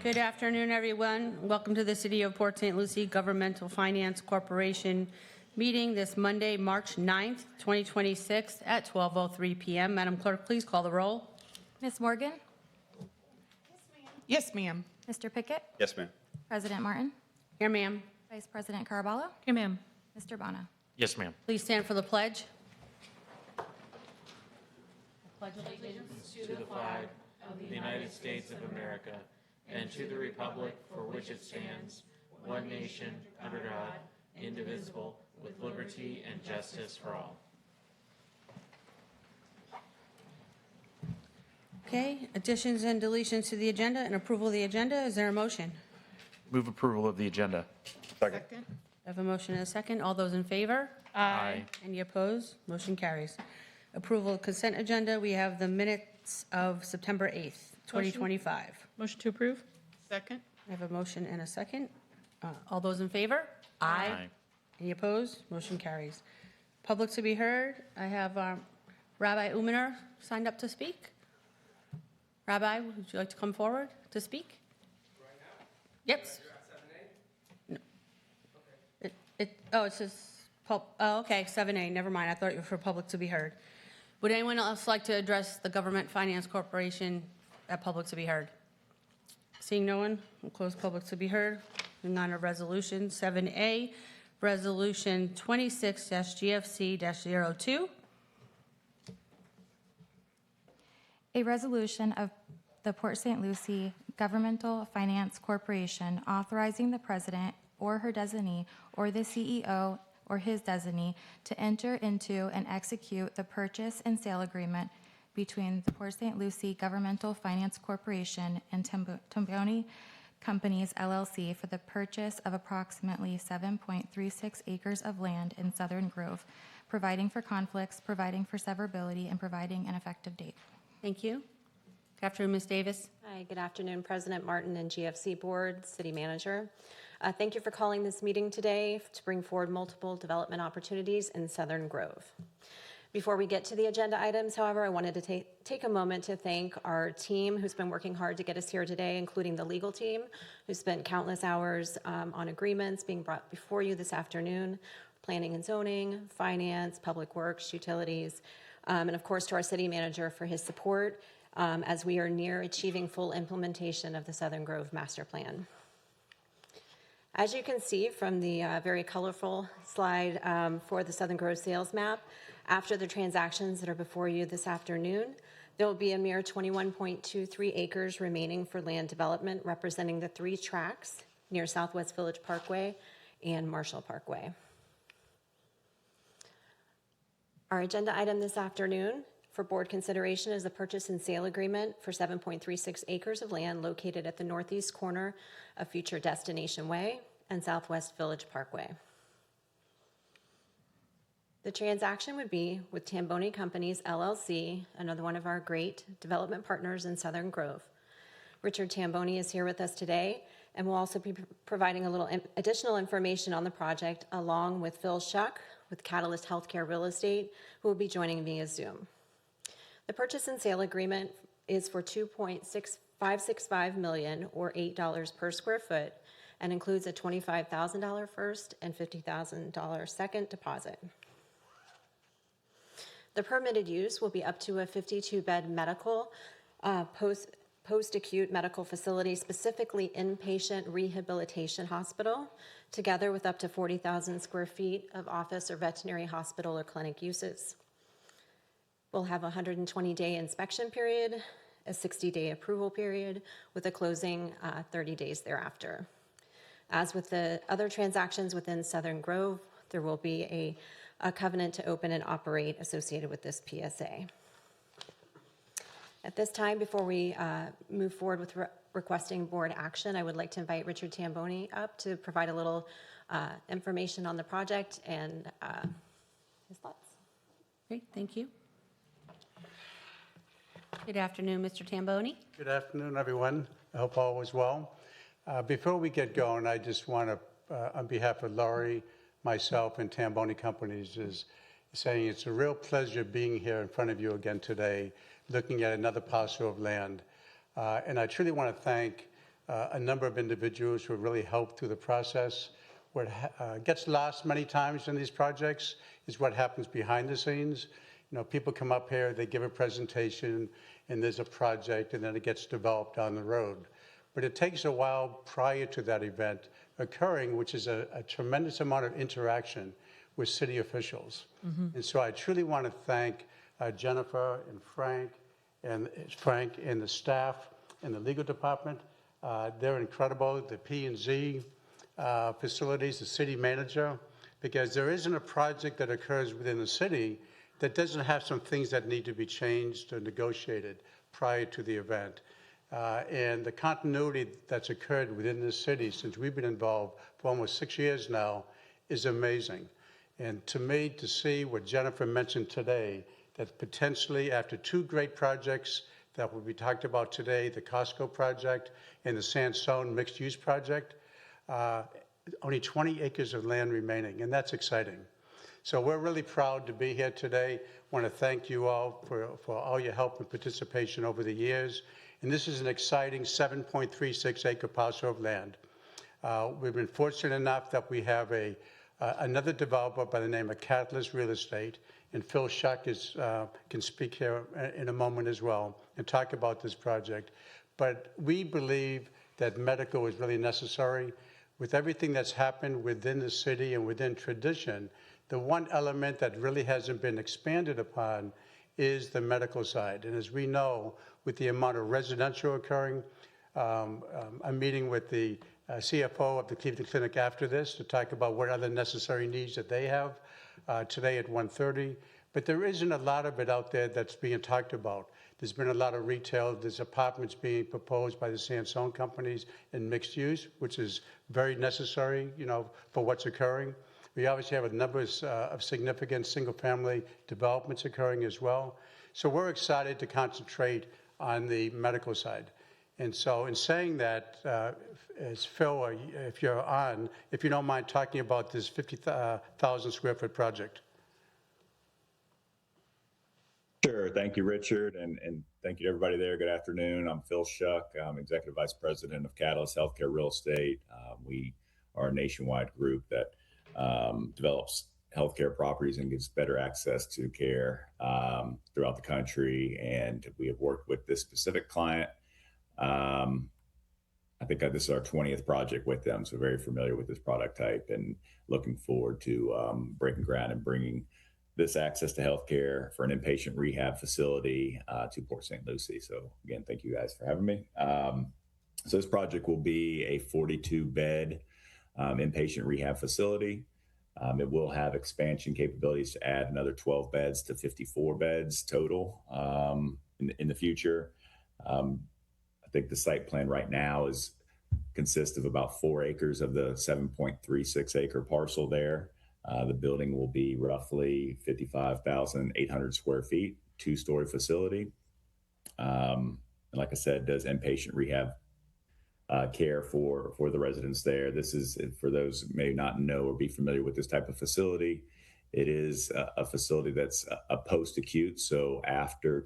Good afternoon, everyone. Welcome to the City of Port St. Lucie Governmental Finance Corporation meeting this Monday, March 9th, 2026 at 12:03 p.m. Madam Clerk, please call the roll. Ms. Morgan? Yes, ma'am. Mr. Pickett? Yes, ma'am. President Martin? Here, ma'am. Vice President Caraballo? Here, ma'am. Mr. Bono? Yes, ma'am. Please stand for the pledge. To the flag of the United States of America and to the republic for which it stands, one nation, under God, indivisible, with liberty and justice for all. Okay, additions and deletions to the agenda and approval of the agenda. Is there a motion? Move approval of the agenda. Second. I have a motion and a second. All those in favor? Aye. Any opposed? Motion carries. Approval of consent agenda. We have the minutes of September 8th, 2025. Motion to approve? Second. I have a motion and a second. All those in favor? Aye. Any opposed? Motion carries. Public to be heard. I have Rabbi Umaner signed up to speak. Rabbi, would you like to come forward to speak? Right now? Yep. No. It says, okay, 7A, never mind. I thought you were for public to be heard. Would anyone else like to address the Government Finance Corporation at public to be heard? Seeing no one, we'll close public to be heard. Moving on to resolution 7A, resolution 26-GFC-02. A resolution of the Port St. Lucie Governmental Finance Corporation authorizing the president or her designee or the CEO or his designee to enter into and execute the purchase and sale agreement between the Port St. Lucie Governmental Finance Corporation and Tamboni Companies, LLC for the purchase of approximately 7.36 acres of land in Southern Grove, providing for conflicts, providing for severability, and providing an effective date. Thank you. Good afternoon, Ms. Davis. Hi, good afternoon, President Martin and GFC Board, City Manager. Thank you for calling this meeting today to bring forward multiple development opportunities in Southern Grove. Before we get to the agenda items, however, I wanted to take a moment to thank our team who's been working hard to get us here today, including the legal team, who spent countless hours on agreements being brought before you this afternoon, planning and zoning, finance, public works, utilities, and of course to our city manager for his support as we are near achieving full implementation of the Southern Grove Master Plan. As you can see from the very colorful slide for the Southern Grove sales map, after the transactions that are before you this afternoon, there will be a mere 21.23 acres remaining for land development, representing the 3 tracks near Southwest Village Parkway and Marshall Parkway. Our agenda item this afternoon for board consideration is the purchase and sale agreement for 7.36 acres of land located at the northeast corner of future Destination Way and Southwest Village Parkway. The transaction would be with Tamboni Companies, LLC, another one of our great development partners in Southern Grove. Richard Tamboni is here with us today and will also be providing a little additional information on the project, along with Phil Shuck with Catalyst Healthcare Real Estate, who will be joining via Zoom. The purchase and sale agreement is for $2.565 million, or $8 per square foot, and includes a $25,000 first and $50,000 second deposit. The permitted use will be up to a 52-bed medical post-acute medical facility, specifically inpatient rehabilitation hospital, together with up to 40,000 square feet of office or veterinary hospital or clinic uses. We'll have a 120-day inspection period, a 60-day approval period, with a closing 30 days thereafter. As with the other transactions within Southern Grove, there will be a covenant to open and operate associated with this PSA. At this time, before we move forward with requesting board action, I would like to invite Richard Tamboni up to provide a little information on the project and his thoughts. Great, thank you. Good afternoon, Mr. Tamboni. Good afternoon, everyone. I hope all is well. Before we get going, I just want to, on behalf of Laurie, myself, and Tamboni Companies, is saying it's a real pleasure being here in front of you again today, looking at another parcel of land. And I truly want to thank a number of individuals who really helped through the process. What gets lost many times in these projects is what happens behind the scenes. You know, people come up here, they give a presentation, and there's a project, and then it gets developed on the road. But it takes a while prior to that event occurring, which is a tremendous amount of interaction with city officials. And so I truly want to thank Jennifer and Frank and the staff and the legal department. They're incredible, the P&Z facilities, the city manager, because there isn't a project that occurs within the city that doesn't have some things that need to be changed or negotiated prior to the event. And the continuity that's occurred within this city since we've been involved for almost 6 years now is amazing. And to me, to see what Jennifer mentioned today, that potentially after 2 great projects that will be talked about today, the Costco project and the Sansone mixed-use project, only 20 acres of land remaining, and that's exciting. So we're really proud to be here today. Want to thank you all for all your help and participation over the years. And this is an exciting 7.36 acre parcel of land. We've been fortunate enough that we have another developer by the name of Catalyst Real Estate, and Phil Shuck can speak here in a moment as well and talk about this project. But we believe that medical is really necessary. With everything that's happened within the city and within tradition, the one element that really hasn't been expanded upon is the medical side. And as we know, with the amount of residential occurring, I'm meeting with the CFO of the Cleveland Clinic after this to talk about what other necessary needs that they have today at 1:30. But there isn't a lot of it out there that's being talked about. There's been a lot of retail. There's apartments being proposed by the Sansone companies in mixed use, which is very necessary, you know, for what's occurring. We obviously have a number of significant single-family developments occurring as well. So we're excited to concentrate on the medical side. And so in saying that, as Phil, if you're on, if you don't mind talking about this 50,000 square foot project. Sure. Thank you, Richard, and thank you to everybody there. Good afternoon. I'm Phil Shuck. I'm Executive Vice President of Catalyst Healthcare Real Estate. We are a nationwide group that develops healthcare properties and gives better access to care throughout the country. And we have worked with this specific client. I think this is our 20th project with them, so very familiar with this product type and looking forward to breaking ground and bringing this access to healthcare for an inpatient rehab facility to Port St. Lucie. So again, thank you guys for having me. So this project will be a 42-bed inpatient rehab facility. It will have expansion capabilities to add another 12 beds to 54 beds total in the future. I think the site plan right now consists of about 4 acres of the 7.36 acre parcel there. The building will be roughly 55,800 square feet, 2-story facility. And like I said, does inpatient rehab care for the residents there. This is, for those who may not know or be familiar with this type of facility, it is a facility that's a post-acute. So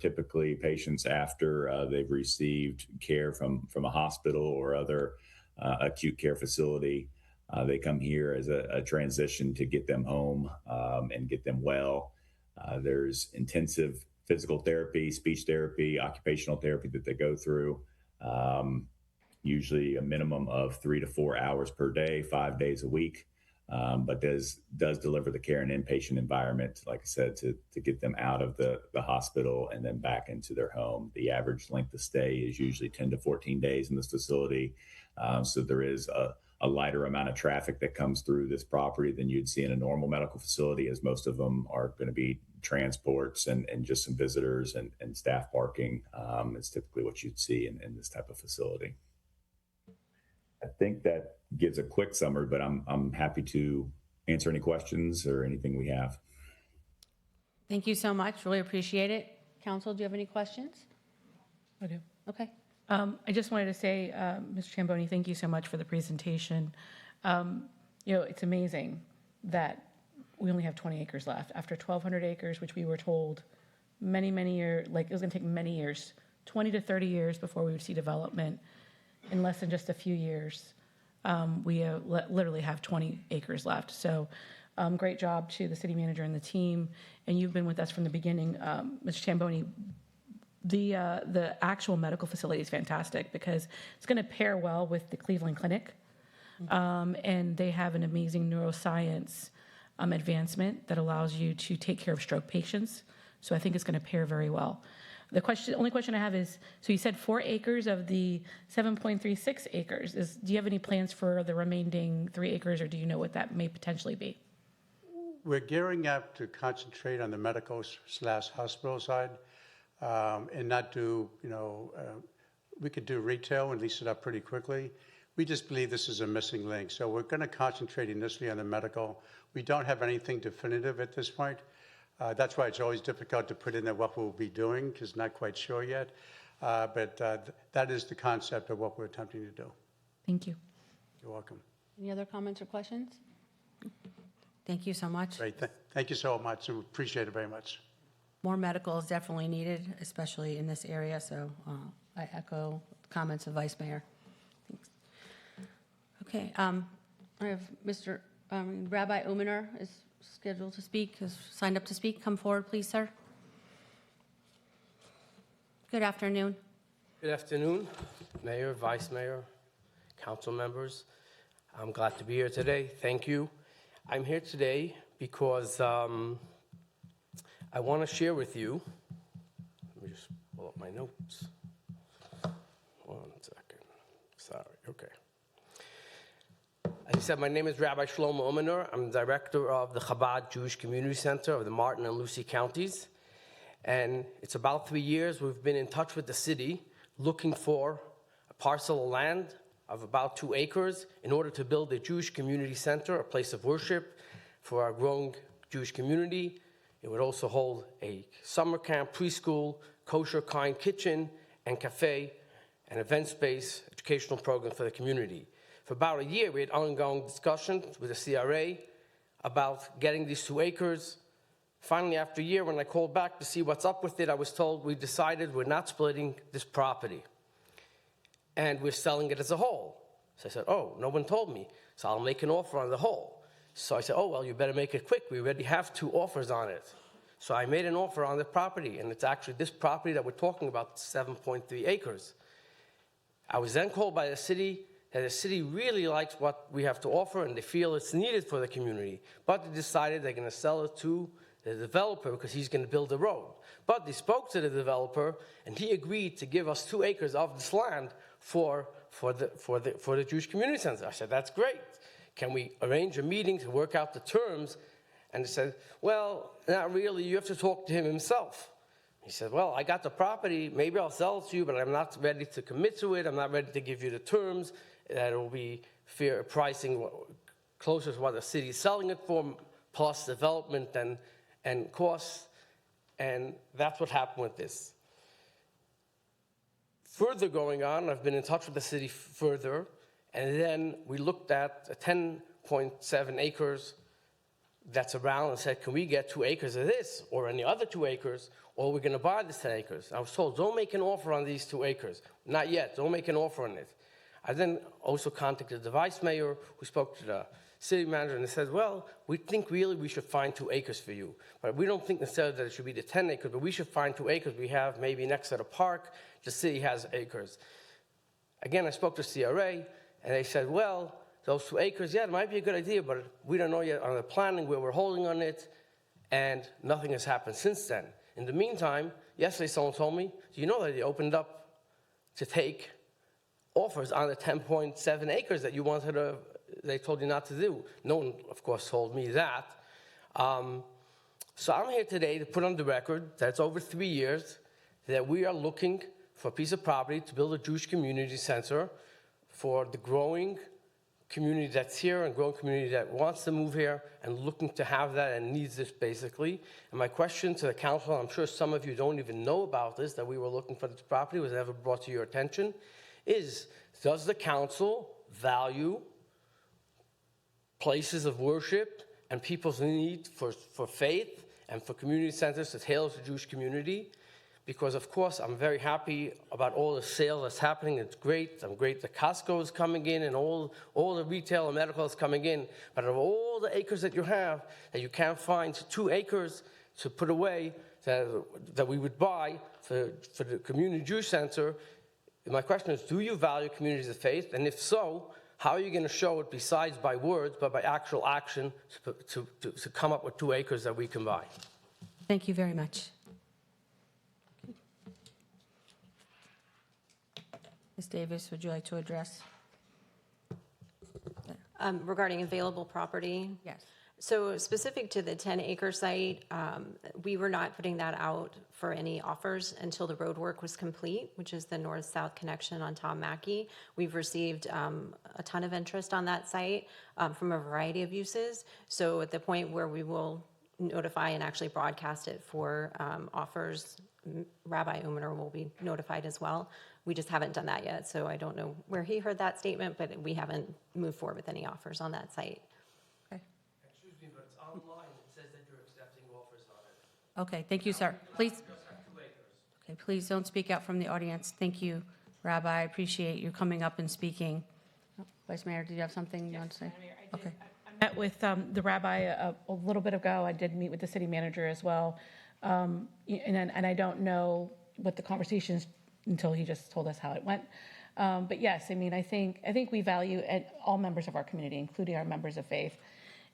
typically patients after they've received care from a hospital or other acute care facility, they come here as a transition to get them home and get them well. There's intensive physical therapy, speech therapy, occupational therapy that they go through. Usually a minimum of 3 to 4 hours per day, 5 days a week, but does deliver the care in an inpatient environment, like I said, to get them out of the hospital and then back into their home. The average length of stay is usually 10 to 14 days in this facility. So there is a lighter amount of traffic that comes through this property than you'd see in a normal medical facility, as most of them are going to be transports and just some visitors and staff parking. It's typically what you'd see in this type of facility. I think that gives a quick summary, but I'm happy to answer any questions or anything we have. Thank you so much. Really appreciate it. Council, do you have any questions? I do. Okay. I just wanted to say, Mr. Chamboni, thank you so much for the presentation. It's amazing that we only have 20 acres left after 1,200 acres, which we were told many years, like it was going to take many years, 20 to 30 years before we would see development. in less than just a few years, we literally have 20 acres left. So great job to the city manager and the team. And you've been with us from the beginning, Mr. Tamboni. The actual medical facility is fantastic because it's going to pair well with the Cleveland Clinic. And they have an amazing neuroscience advancement that allows you to take care of stroke patients. So I think it's going to pair very well. The only question I have is, so you said 4 acres of the 7.36 acres. Do you have any plans for the remaining 3 acres, or do you know what that may potentially be? We're gearing up to concentrate on the medical/hospital side and not do, we could do retail and lease it up pretty quickly. We just believe this is a missing link. So we're going to concentrate initially on the medical. We don't have anything definitive at this point. That's why it's always difficult to put in there what we'll be doing, because not quite sure yet. But that is the concept of what we're attempting to do. Thank you. You're welcome. Any other comments or questions? Thank you so much. Great. Thank you so much. I appreciate it very much. More medical is definitely needed, especially in this area, so I echo the comments of Vice Mayor. Thanks. Okay, I have Rabbi Umaner is scheduled to speak, is signed up to speak. Come forward, please, sir. Good afternoon. Good afternoon, Mayor, Vice Mayor, council members. I'm glad to be here today. Thank you. I'm here today because I want to share with you. Let me just pull up my notes. 1 second. Sorry. Okay. As I said, my name is Rabbi Shlomo Umaner. I'm the director of the Chabad Jewish Community Center of the Martin and Lucie counties. And it's about 3 years we've been in touch with the city looking for a parcel of land of about 2 acres in order to build a Jewish community center, a place of worship for our growing Jewish community. It would also hold a summer camp, preschool, kosher kind kitchen, and cafe, an event space, educational program for the community. For about a year, we had ongoing discussions with the CRA about getting these 2 acres. Finally, after a year, when I called back to see what's up with it, I was told we decided we're not splitting this property, and we're selling it as a whole. So I said, oh, no one told me, so I'll make an offer on the whole. So I said, oh, well, you better make it quick. We already have 2 offers on it. So I made an offer on the property, and it's actually this property that we're talking about, 7.3 acres. I was then called by the city that the city really likes what we have to offer, and they feel it's needed for the community. But they decided they're going to sell it to the developer because he's going to build the road. But they spoke to the developer, and he agreed to give us 2 acres of this land for the Jewish Community Center. I said, that's great. Can we arrange a meeting to work out the terms? And they said, well, not really. You have to talk to him himself. He said, well, I got the property. Maybe I'll sell it to you, but I'm not ready to commit to it. I'm not ready to give you the terms. That will be fair pricing closer to what the city is selling it for, plus development and costs. And that's what happened with this. Further going on, I've been in touch with the city further, and then we looked at 10.7 acres that's around and said, can we get 2 acres of this or any other 2 acres, or we're going to buy this 10 acres? I was told, don't make an offer on these 2 acres. Not yet. Don't make an offer on it. I then also contacted the vice mayor, who spoke to the city manager, and they said, well, we think really we should find 2 acres for you. But we don't think necessarily that it should be the 10 acres, but we should find 2 acres. We have maybe next to the park, the city has acres. Again, I spoke to CRA, and they said, well, those 2 acres, yeah, it might be a good idea, but we don't know yet on the planning where we're holding on it, and nothing has happened since then. In the meantime, yesterday someone told me, do you know that they opened up to take offers on the 10.7 acres that you wanted to, they told you not to do? No one, of course, told me that. So I'm here today to put on the record that it's over 3 years that we are looking for a piece of property to build a Jewish community center for the growing community that's here and growing community that wants to move here and looking to have that and needs this basically. And my question to the council, I'm sure some of you don't even know about this, that we were looking for this property, was never brought to your attention, is does the council value places of worship and people's need for faith and for community centers to tailor to the Jewish community? because, of course, I'm very happy about all the sales that's happening. It's great. I'm great that Costco is coming in and all the retail and medical is coming in. But of all the acres that you have, that you can't find 2 acres to put away that we would buy for the community Jewish center, my question is, do you value communities of faith? And if so, how are you going to show it besides by words, but by actual action to come up with 2 acres that we can buy? Thank you very much. Ms. Davis, would you like to address? Regarding available property. Yes. So specific to the 10-acre site, we were not putting that out for any offers until the road work was complete, which is the north-south connection on Tom Mackey. We've received a ton of interest on that site from a variety of uses. So at the point where we will notify and actually broadcast it for offers, Rabbi Umaner will be notified as well. We just haven't done that yet, so I don't know where he heard that statement, but we haven't moved forward with any offers on that site. Okay. Excuse me, but it's online. It says that you're accepting offers on it. Okay, thank you, sir. Please. Okay, please don't speak out from the audience. Thank you, Rabbi. I appreciate you coming up and speaking. Vice Mayor, did you have something you want to say? Okay. I met with the rabbi a little bit ago. I did meet with the city manager as well. And I don't know what the conversations until he just told us how it went. But yes, I mean, I think we value all members of our community, including our members of faith.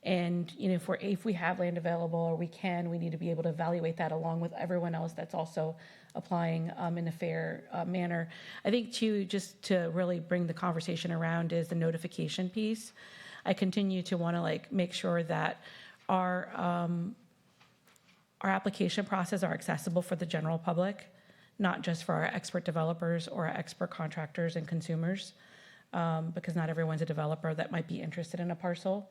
And if we have land available or we need to be able to evaluate that along with everyone else that's also applying in a fair manner. I think too, just to really bring the conversation around is the notification piece. I continue to want to make sure that our application process are accessible for the general public, not just for our expert developers or our expert contractors and consumers, because not everyone's a developer that might be interested in a parcel.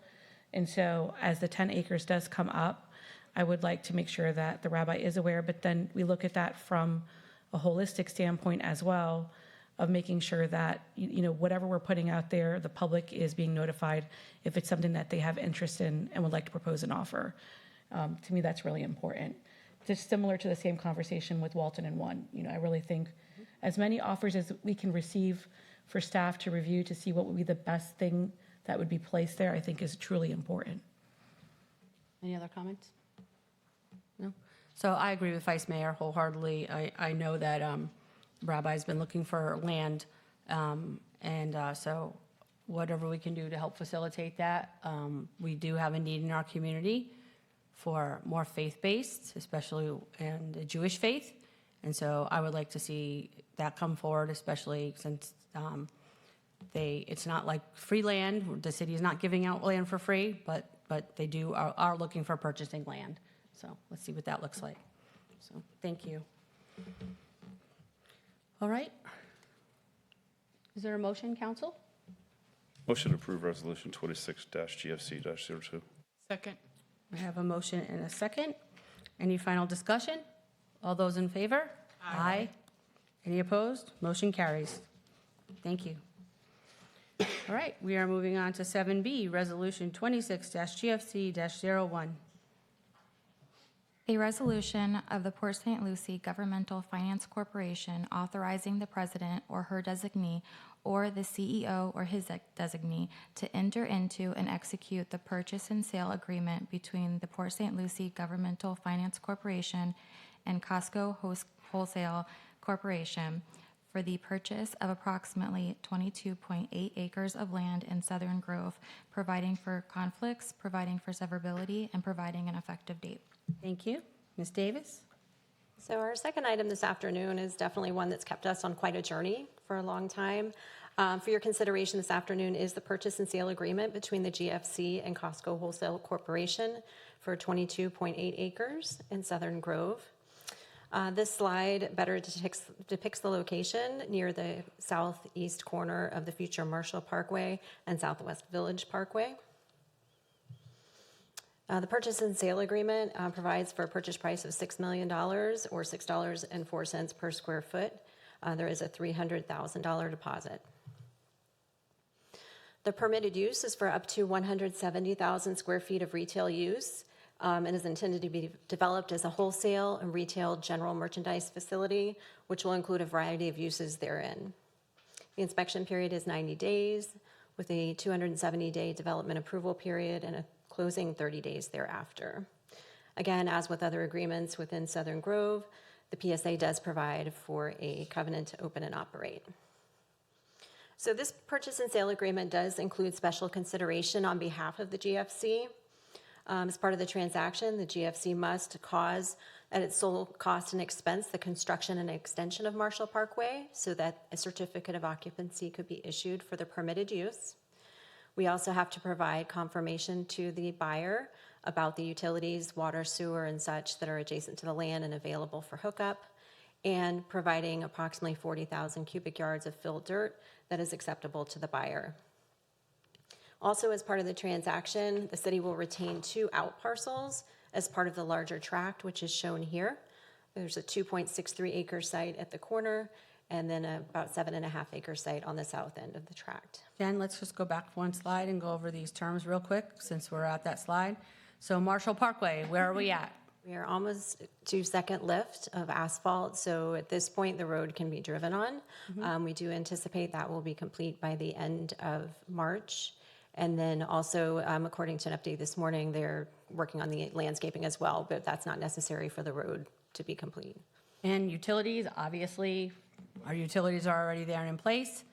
And so as the 10 acres does come up, I would like to make sure that the rabbi is aware, but then we look at that from a holistic standpoint as well, of making sure that, whatever we're putting out there, the public is being notified if it's something that they have interest in and would like to propose an offer. To me, that's really important. Just similar to the same conversation with Walton and One. I really think as many offers as we can receive for staff to review to see what would be the best thing that would be placed there, I think is truly important. Any other comments? No? So I agree with Vice Mayor wholeheartedly. I know that Rabbi's been looking for land, so whatever we can do to help facilitate that. We do have a need in our community for more faith-based, especially in the Jewish faith. And so I would like to see that come forward, especially since it's not like free land. The city is not giving out land for free, but they are looking for purchasing land. So let's see what that looks like. So thank you. All right. Is there a motion, council? Motion to approve resolution 26-GFC-02. Second. I have a motion and a second. Any final discussion? All those in favor? Aye. Any opposed? Motion carries. Thank you. All right, we are moving on to 7B, Resolution 26-GFC-01. A resolution of the Port St. Lucie Governmental Finance Corporation authorizing the president or her designee or the CEO or his designee to enter into and execute the purchase and sale agreement between the Port St. Lucie Governmental Finance Corporation and Costco Wholesale Corporation for the purchase of approximately 22.8 acres of land in Southern Grove, providing for conflicts, providing for severability, and providing an effective date. Thank you. Ms. Davis? So our second item this afternoon is definitely one that's kept us on quite a journey for a long time. For your consideration this afternoon is the purchase and sale agreement between the GFC and Costco Wholesale Corporation for 22.8 acres in Southern Grove. This slide better depicts the location near the southeast corner of the future Marshall Parkway and Southwest Village Parkway. The purchase and sale agreement provides for a purchase price of $6 million or $6.04 per square foot. There is a $300,000 deposit. The permitted use is for up to 170,000 square feet of retail use. and is intended to be developed as a wholesale and retail general merchandise facility, which will include a variety of uses therein. The inspection period is 90 days, with a 270-day development approval period and a closing 30 days thereafter. Again, as with other agreements within Southern Grove, the PSA does provide for a covenant to open and operate. So this purchase and sale agreement does include special consideration on behalf of the GFC. As part of the transaction, the GFC must cause at its sole cost and expense the construction and extension of Marshall Parkway so that a certificate of occupancy could be issued for the permitted use. We also have to provide confirmation to the buyer about the utilities, water, sewer, and such that are adjacent to the land and available for hookup, and providing approximately 40,000 cubic yards of filled dirt that is acceptable to the buyer. Also, as part of the transaction, the city will retain 2 out parcels as part of the larger tract, which is shown here. There's a 2.63 acre site at the corner, and then about 7.5 acre site on the south end of the tract. Jen, let's just go back one slide and go over these terms real quick since we're at that slide. So Marshall Parkway, where are we at? We are almost to second lift of asphalt, so at this point, the road can be driven on. We do anticipate that will be complete by the end of March. And then also, according to an update this morning, they're working on the landscaping as well, but that's not necessary for the road to be complete. And utilities, obviously, our utilities are already there and in place.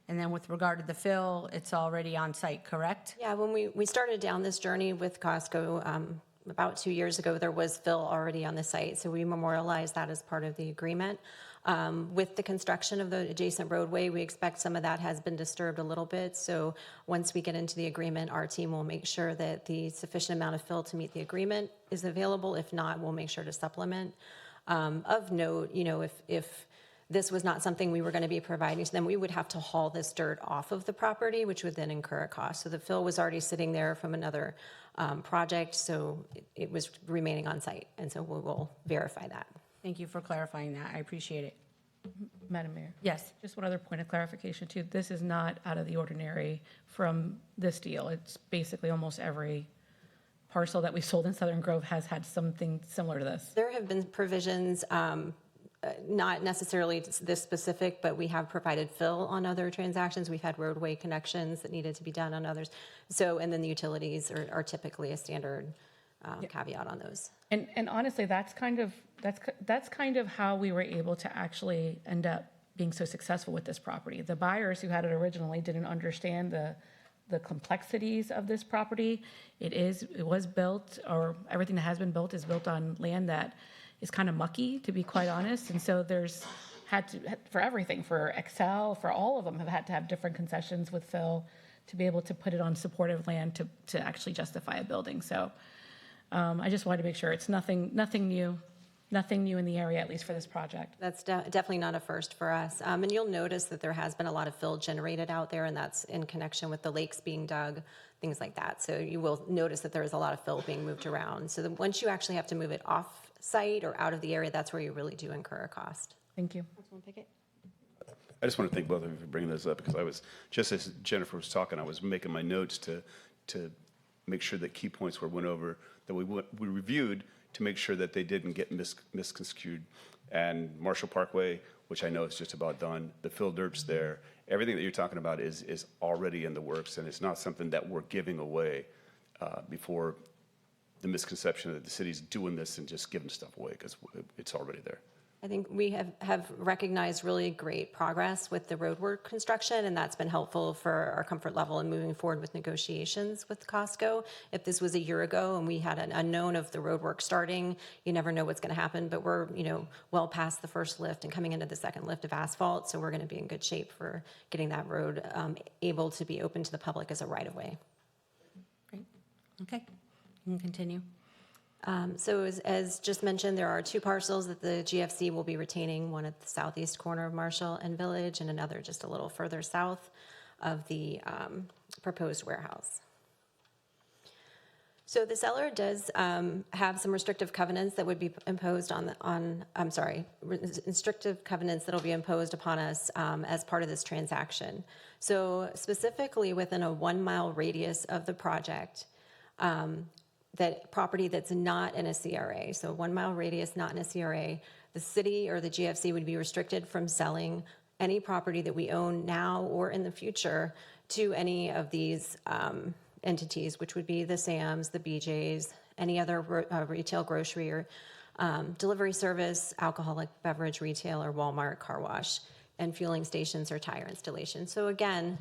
And then with regard to the fill, it's already on site, correct? Yeah, when we started down this journey with Costco about 2 years ago, there was fill already on the site, so we memorialized that as part of the agreement. With the construction of the adjacent roadway, we expect some of that has been disturbed a little bit, so once we get into the agreement, our team will make sure that the sufficient amount of fill to meet the agreement is available. If not, we'll make sure to supplement. Of note, you know, if this was not something we were going to be providing to them, we would have to haul this dirt off of the property, which would then incur a cost. So the fill was already sitting there from another project, so it was remaining on site, and so we will verify that. Thank you for clarifying that. I appreciate it. Madam Mayor? Yes. Just one other point of clarification, too. This is not out of the ordinary from this deal. It's basically almost every parcel that we sold in Southern Grove has had something similar to this. There have been provisions, not necessarily this specific, but we have provided fill on other transactions. We've had roadway connections that needed to be done on others. So, and then the utilities are typically a standard caveat on those. And honestly, that's kind of how we were able to actually end up being so successful with this property. The buyers who had it originally didn't understand the complexities of this property. It was built, or everything that has been built is built on land that is kind of mucky, to be quite honest. And so there's had to, for everything, for Excel, for all of them, have had to have different concessions with Phil to be able to put it on supportive land to actually justify a building. So I just wanted to make sure it's nothing new in the area, at least for this project. That's definitely not a first for us. And you'll notice that there has been a lot of fill generated out there, and that's in connection with the lakes being dug, things like that. So you will notice that there is a lot of fill being moved around. So once you actually have to move it off site or out of the area, that's where you really do incur a cost. Thank you. I just want to thank both of you for bringing this up, because I was, just as Jennifer was talking, I was making my notes to make sure that key points were went over, that we reviewed to make sure that they didn't get misconstrued. And Marshall Parkway, which I know is just about done, the fill dirt's there. Everything that you're talking about is already in the works, and it's not something that we're giving away before the misconception that the city's doing this and just giving stuff away, because it's already there. I think we have recognized really great progress with the roadwork construction, and that's been helpful for our comfort level in moving forward with negotiations with Costco. If this was a year ago and we had an unknown of the roadwork starting, you never know what's going to happen, but we're well past the first lift and coming into the second lift of asphalt, so we're going to be in good shape for getting that road able to be open to the public as a right-of-way. Great. Okay. You can continue. So as just mentioned, there are 2 parcels that the GFC will be retaining, one at the southeast corner of Marshall and Village and another just a little further south of the proposed warehouse. So the seller does have some restrictive covenants that would be imposed restrictive covenants that will be imposed upon us as part of this transaction. So specifically within a 1-mile radius of the project, that property that's not in a CRA, so 1 mile radius not in a CRA, the city or the GFC would be restricted from selling any property that we own now or in the future to any of these entities, which would be the Sam's, the BJ's, any other retail grocery or delivery service, alcoholic beverage retailer, Walmart, car wash, and fueling stations or tire installation. So again,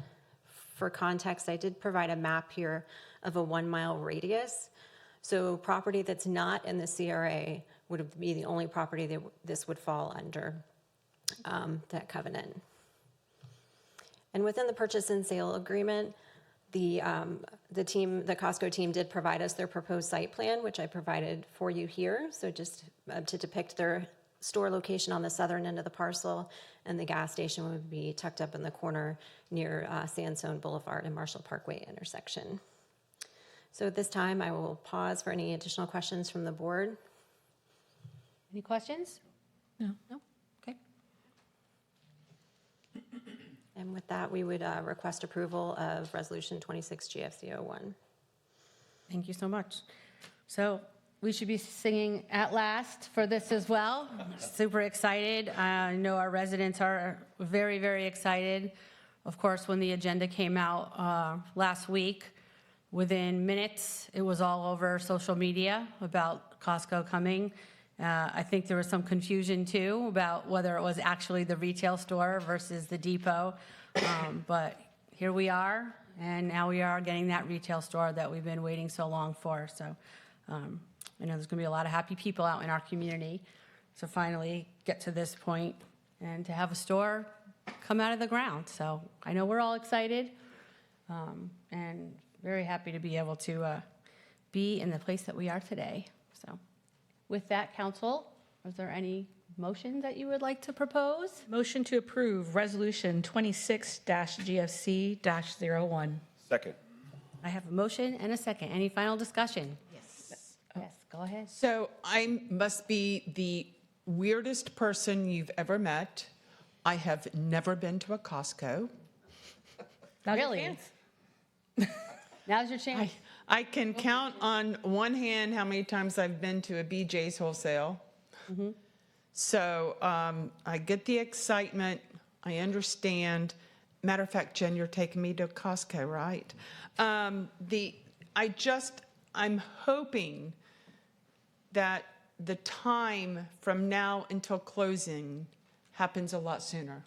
for context, I did provide a map here of a 1 mile radius. So property that's not in the CRA would be the only property that this would fall under that covenant. And within the purchase and sale agreement, the Costco team did provide us their proposed site plan, which I provided for you here. So just to depict their store location on the southern end of the parcel, and the gas station would be tucked up in the corner near Sandstone Boulevard and Marshall Parkway intersection. So at this time, I will pause for any additional questions from the board. Any questions? No. No? Okay. And with that, we would request approval of Resolution 26 GFC01. Thank you so much. So we should be singing At Last for this as well. Super excited. I know our residents are very, very excited. Of course, when the agenda came out last week, within minutes, it was all over social media about Costco coming. I think there was some confusion too about whether it was actually the retail store versus the depot. But here we are, and now we are getting that retail store that we've been waiting so long for. So I know there's going to be a lot of happy people out in our community to finally get to this point and to have a store come out of the ground. So I know we're all excited and very happy to be able to be in the place that we are today. So with that, council, is there any motion that you would like to propose? Motion to approve Resolution 26-GFC-01. Second. I have a motion and a second. Any final discussion? Yes. Yes, go ahead. So I must be the weirdest person you've ever met. I have never been to a Costco. Really? Now's your chance. I can count on one hand how many times I've been to a BJ's wholesale. Mm-hmm. So I get the excitement. I understand. Matter of fact, Jen, you're taking me to Costco, right? I'm hoping that the time from now until closing happens a lot sooner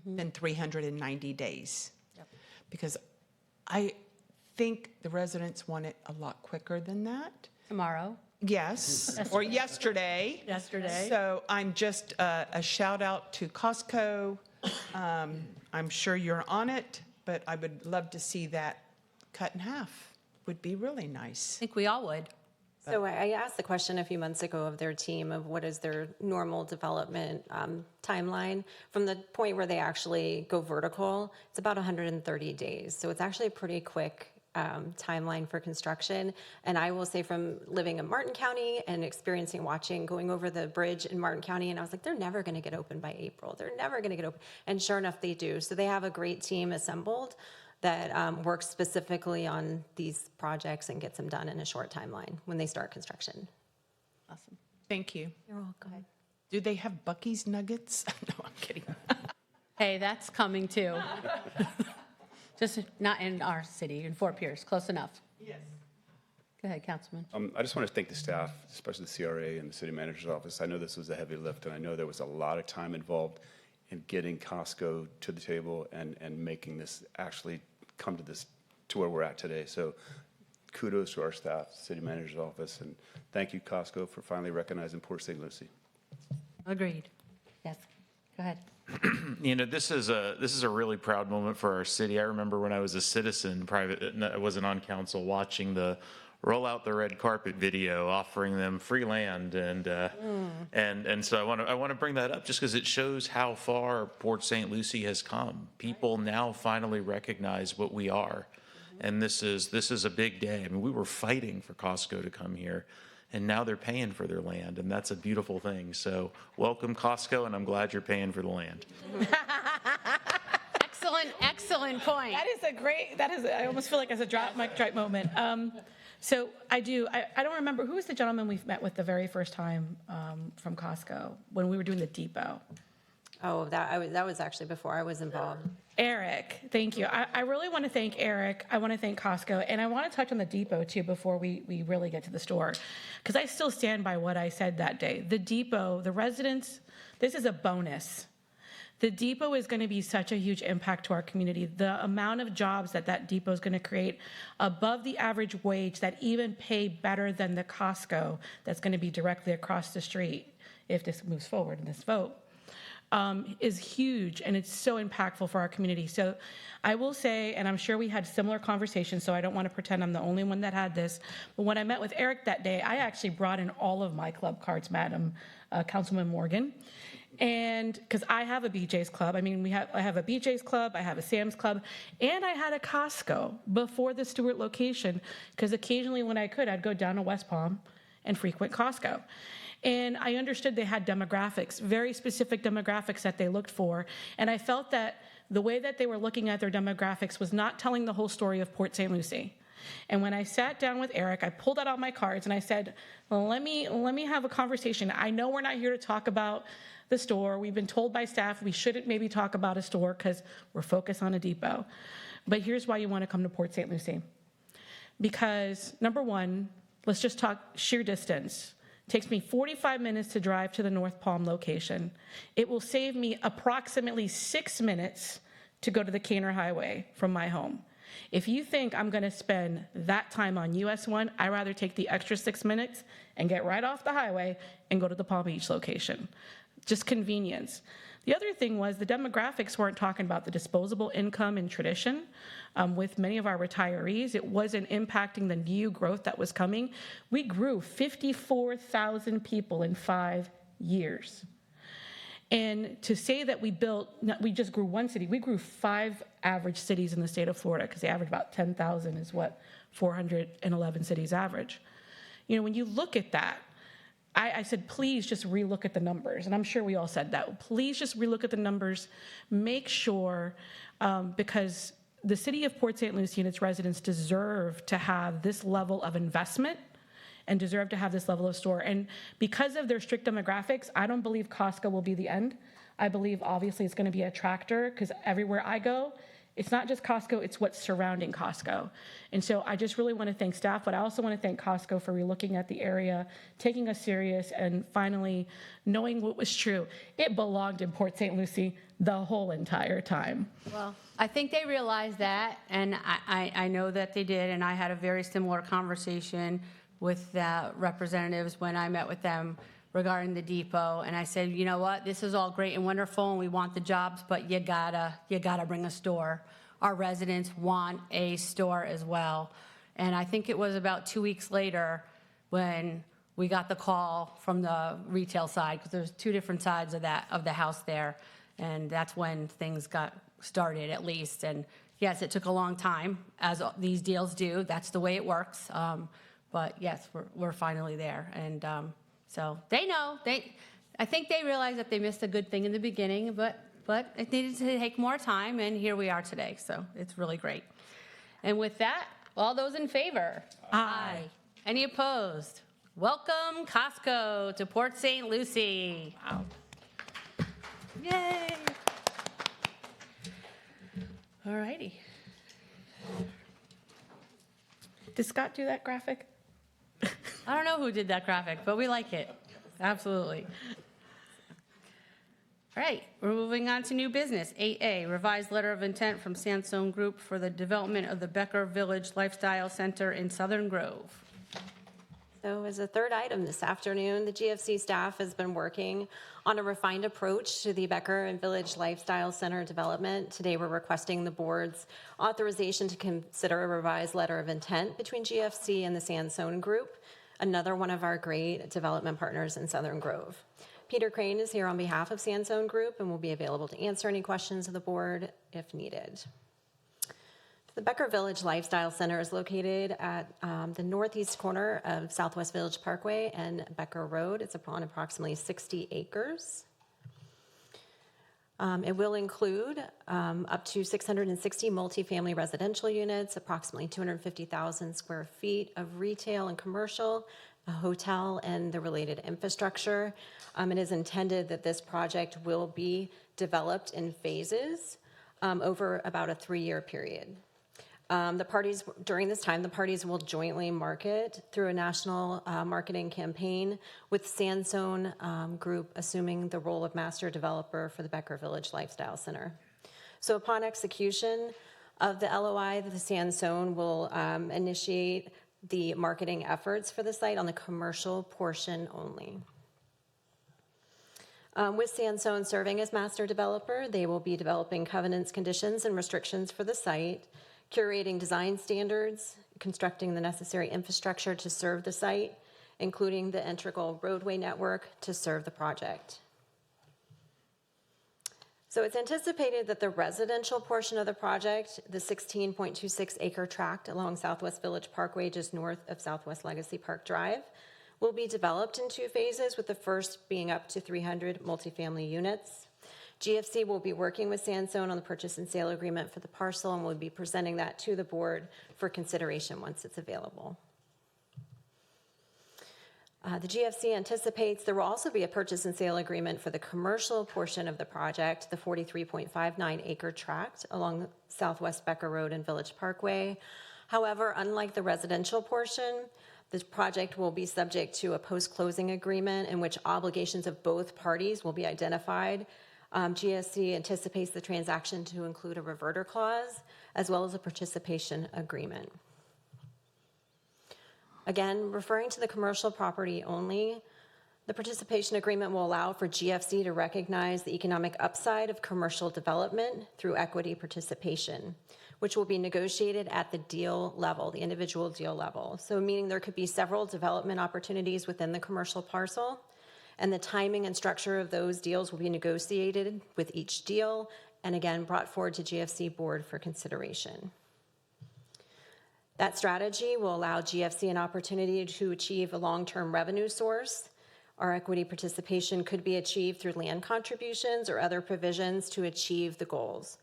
than 390 days. Yep. Because I think the residents want it a lot quicker than that. Tomorrow. Yes, or yesterday. Yesterday. So I'm just a shout out to Costco. I'm sure you're on it, but I would love to see that cut in half. Would be really nice. I think we all would. So I asked the question a few months ago of their team of what is their normal development timeline. From the point where they actually go vertical, it's about 130 days. So it's actually a pretty quick timeline for construction. And I will say, from living in Martin County and going over the bridge in Martin County, and I was like, they're never going to get open by April. They're never going to get open. And sure enough, they do. So they have a great team assembled that works specifically on these projects and gets them done in a short timeline when they start construction. Awesome. Thank you. You're welcome. Do they have Buc-ee's nuggets? No, I'm kidding. Hey, that's coming too. Just not in our city, in Fort Pierce, close enough. Yes. Go ahead, Councilman. I just want to thank the staff, especially the CRA and the city manager's office. I know this was a heavy lift, and I know there was a lot of time involved in getting Costco to the table and making this actually come to where we're at today. So kudos to our staff, city manager's office, and thank you, Costco, for finally recognizing Port St. Lucie. Agreed. Yes, go ahead. You know, this is a really proud moment for our city. I remember when I was a citizen, I wasn't on council, watching the roll out the red carpet video, offering them free land, and so I want to bring that up just because it shows how far Port St. Lucie has come. People now finally recognize what we are, and this is a big day. I mean, we were fighting for Costco to come here, and now they're paying for their land, and that's a beautiful thing. So welcome, Costco, and I'm glad you're paying for the land. Excellent point. I almost feel like it's a mic drop moment. So I do. I don't remember, who was the gentleman we've met with the very first time from Costco when we were doing the depot? Oh, that was actually before I was involved. Eric, thank you. I really want to thank Eric. I want to thank Costco. And I want to touch on the depot too before we really get to the store. Because I still stand by what I said that day. The depot, the residents, this is a bonus. The depot is going to be such a huge impact to our community. The amount of jobs that depot is going to create above the average wage that even pay better than the Costco that's going to be directly across the street if this moves forward in this vote. Is huge, and it's so impactful for our community. So I will say, and I'm sure we had similar conversations, so I don't want to pretend I'm the only one that had this, but when I met with Eric that day, I actually brought in all of my club cards, Madam Councilman Morgan, and because I have a BJ's Club. I mean, I have a BJ's Club, I have a Sam's Club, and I had a Costco before the Stewart location, because occasionally when I could, I'd go down to West Palm and frequent Costco. And I understood they had demographics, very specific demographics that they looked for. And I felt that the way that they were looking at their demographics was not telling the whole story of Port St. Lucie. And when I sat down with Eric, I pulled out all my cards and I said, well, let me have a conversation. I know we're not here to talk about the store. We've been told by staff we shouldn't maybe talk about a store because we're focused on a depot. But here's why you want to come to Port St. Lucie. Because number one, let's just talk sheer distance. It takes me 45 minutes to drive to the North Palm location. It will save me approximately 6 minutes to go to the Caner Highway from my home. If you think I'm going to spend that time on US 1, I'd rather take the extra 6 minutes and get right off the highway and go to the Palm Beach location. Just convenience. The other thing was the demographics weren't talking about the disposable income and tradition. With many of our retirees, it wasn't impacting the new growth that was coming. We grew 54,000 people in 5 years. And to say that we just grew one city, we grew 5 average cities in the state of Florida, because they average about 10,000 is what 411 cities average. You know, when you look at that, I said, please just relook at the numbers. And I'm sure we all said that. Please just relook at the numbers. Make sure, because the city of Port St. Lucie and its residents deserve to have this level of investment and deserve to have this level of store. And because of their strict demographics, I don't believe Costco will be the end. I believe obviously it's going to be a tractor, because everywhere I go, it's not just Costco, it's what's surrounding Costco. And so I just really want to thank staff, but I also want to thank Costco for relooking at the area, taking us serious, and finally knowing what was true. It belonged in Port St. Lucie the whole entire time. Well, I think they realized that, and I know that they did, and I had a very similar conversation with the representatives when I met with them regarding the depot, and I said, you know what, this is all great and wonderful, and we want the jobs, but you gotta bring a store. Our residents want a store as well. And I think it was about 2 weeks later when we got the call from the retail side, because there's 2 different sides of the house there, and that's when things got started, at least. And yes, it took a long time, as these deals do. That's the way it works. But yes, we're finally there, and so they know. I think they realized that they missed a good thing in the beginning, but it needed to take more time, and here we are today. So it's really great. And with that, all those in favor? Aye. Any opposed? Welcome, Costco, to Port St. Lucie. Wow. Yay. All righty. Did Scott do that graphic? I don't know who did that graphic, but we like it. Absolutely. All right, we're moving on to new business. 8A, revised letter of intent from Sansone Group for the development of the Becker Village Lifestyle Center in Southern Grove. So as a third item this afternoon, the GFC staff has been working on a refined approach to the Becker and Village Lifestyle Center development. Today, we're requesting the board's authorization to consider a revised letter of intent between GFC and the Sansone Group, another one of our great development partners in Southern Grove. Peter Crane is here on behalf of Sansone Group and will be available to answer any questions of the board if needed. The Becker Village Lifestyle Center is located at the northeast corner of Southwest Village Parkway and Becker Road. It's on approximately 60 acres. It will include up to 660 multifamily residential units, approximately 250,000 square feet of retail and commercial, a hotel, and the related infrastructure. It is intended that this project will be developed in phases over about a 3-year period. During this time, the parties will jointly market through a national marketing campaign with Sandstone Group assuming the role of master developer for the Becker Village Lifestyle Center. So upon execution of the LOI, the Sandstone will initiate the marketing efforts for the site on the commercial portion only. With Sandstone serving as master developer, they will be developing covenants, conditions, and restrictions for the site, curating design standards, constructing the necessary infrastructure to serve the site, including the integral roadway network to serve the project. So it's anticipated that the residential portion of the project, the 16.26 acre tract along Southwest Village Parkway just north of Southwest Legacy Park Drive, will be developed in 2 phases, with the first being up to 300 multifamily units. GFC will be working with Sandstone on the purchase and sale agreement for the parcel, and will be presenting that to the board for consideration once it's available. The GFC anticipates there will also be a purchase and sale agreement for the commercial portion of the project, the 43.59 acre tract along Southwest Becker Road and Village Parkway. However, unlike the residential portion, the project will be subject to a post-closing agreement in which obligations of both parties will be identified. GSC anticipates the transaction to include a reverter clause as well as a participation agreement. Again, referring to the commercial property only, the participation agreement will allow for GFC to recognize the economic upside of commercial development through equity participation, which will be negotiated at the deal level, the individual deal level. So meaning there could be several development opportunities within the commercial parcel, and the timing and structure of those deals will be negotiated with each deal, and again, brought forward to GFC board for consideration. That strategy will allow GFC an opportunity to achieve a long-term revenue source. Our equity participation could be achieved through land contributions or other provisions to achieve the goals.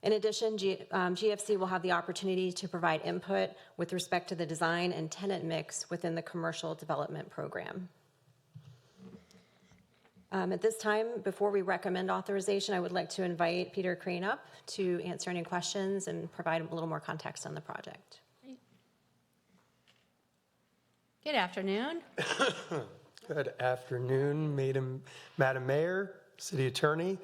In addition, GFC will have the opportunity to provide input with respect to the design and tenant mix within the commercial development program. At this time, before we recommend authorization, I would like to invite Peter Crane up to answer any questions and provide a little more context on the project. Good afternoon. Good afternoon, Madam Mayor, City Attorney,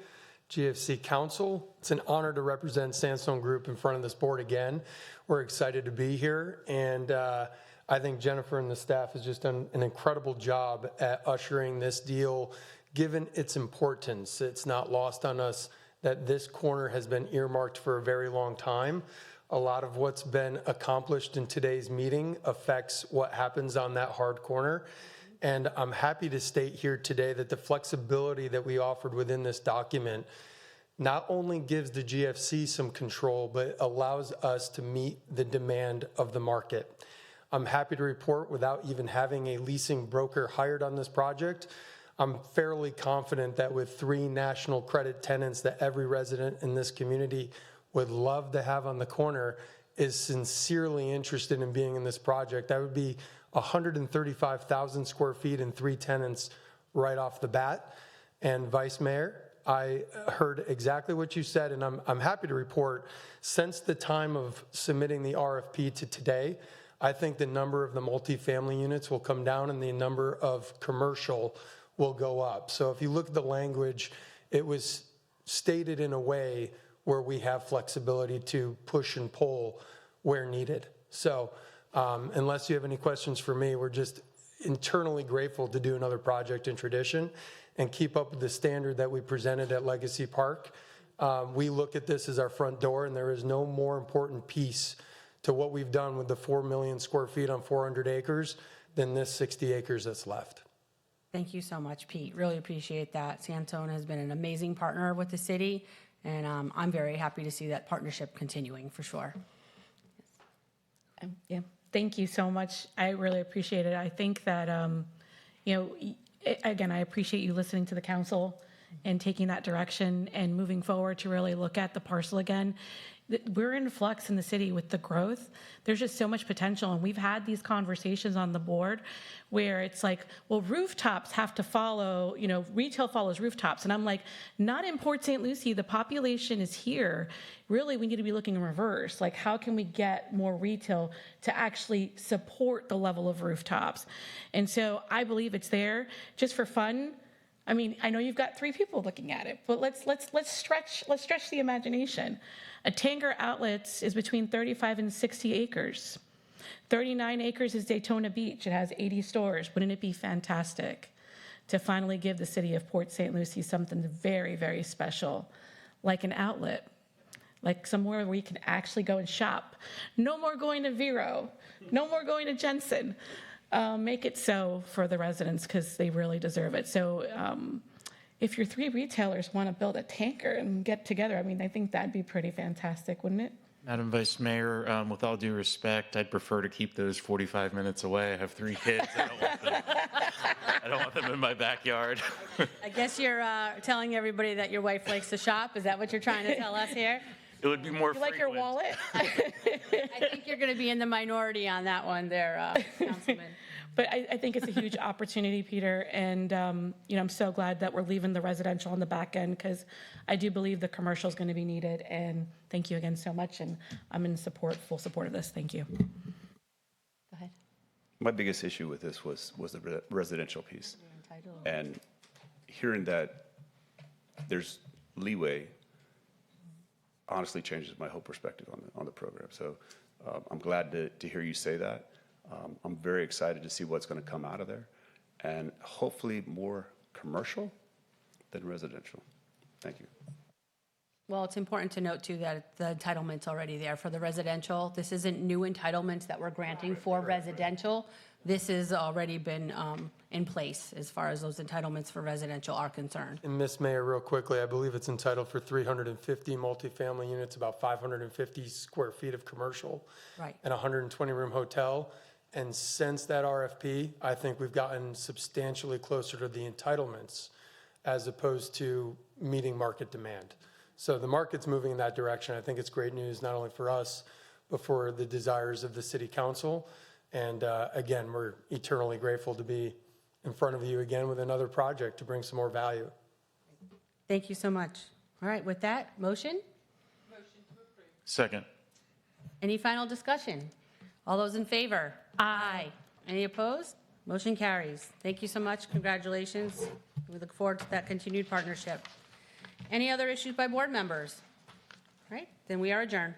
GFC Council. It's an honor to represent Sandstone Group in front of this board again. We're excited to be here, and I think Jennifer and the staff has just done an incredible job at ushering this deal, given its importance. It's not lost on us that this corner has been earmarked for a very long time. A lot of what's been accomplished in today's meeting affects what happens on that hard corner. And I'm happy to state here today that the flexibility that we offered within this document not only gives the GFC some control, but allows us to meet the demand of the market. I'm happy to report, without even having a leasing broker hired on this project, I'm fairly confident that with 3 national credit tenants that every resident in this community would love to have on the corner is sincerely interested in being in this project. That would be 135,000 square feet and 3 tenants right off the bat. And Vice Mayor, I heard exactly what you said, and I'm happy to report, since the time of submitting the RFP to today, I think the number of the multifamily units will come down and the number of commercial will go up. So if you look at the language, it was stated in a way where we have flexibility to push and pull where needed. So unless you have any questions for me, we're just internally grateful to do another project in tradition and keep up with the standard that we presented at Legacy Park. We look at this as our front door, and there is no more important piece to what we've done with the 4 million square feet on 400 acres than this 60 acres that's left. Thank you so much, Pete. Really appreciate that. Sandstone has been an amazing partner with the city, and I'm very happy to see that partnership continuing for sure. Yeah, thank you so much. I really appreciate it. I think that, again, I appreciate you listening to the council and taking that direction and moving forward to really look at the parcel again. We're in flux in the city with the growth. There's just so much potential. And we've had these conversations on the board where it's like, well, rooftops have to follow, retail follows rooftops. And I'm like, not in Port St. Lucie. The population is here. Really, we need to be looking in reverse. Like, how can we get more retail to actually support the level of rooftops? And so I believe it's there just for fun. I mean, I know you've got 3 people looking at it, but let's stretch the imagination. A Tanger Outlets is between 35 and 60 acres. 39 acres is Daytona Beach. It has 80 stores. Wouldn't it be fantastic to finally give the city of Port St. Lucie something very, very special, like an outlet, like somewhere where you can actually go and shop? No more going to Vero. No more going to Jensen. Make it so for the residents because they really deserve it. So if your 3 retailers want to build a tanker and get together, I mean, I think that'd be pretty fantastic, wouldn't it? Madam Vice Mayor, with all due respect, I'd prefer to keep those 45 minutes away. I have 3 kids. I don't want them in my backyard. I guess you're telling everybody that your wife likes to shop. Is that what you're trying to tell us here? It would be more You like your frequent. wallet? I think you're going to be in the minority on that one there, Councilman. But I think it's a huge opportunity, Peter, and I'm so glad that we're leaving the residential on the back end because I do believe the commercial is going to be needed. And thank you again so much, and I'm in full support of this. Thank you. Go ahead. My biggest issue with this was the residential piece. And hearing that there's leeway honestly changes my whole perspective on the program. So I'm glad to hear you say that. I'm very excited to see what's going to come out of there, and hopefully more commercial than residential. Thank you. Well, it's important to note, too, that the entitlement's already there for the residential. This isn't new entitlements that we're granting for residential. This has already been in place as far as those entitlements for residential are concerned. And Ms. Mayor, real quickly, I believe it's entitled for 350 multifamily units, about 550 square feet of commercial. Right. And a 120-room hotel. And since that RFP, I think we've gotten substantially closer to the entitlements as opposed to meeting market demand. So the market's moving in that direction. I think it's great news, not only for us, but for the desires of the city council. And again, we're eternally grateful to be in front of you again with another project to bring some more value. Thank you so much. All right, with that, motion? Second. Any final discussion? All those in favor? Aye. Any opposed? Motion carries. Thank you so much. Congratulations. We look forward to that continued partnership. Any other issues by board members? All right, then we are adjourned.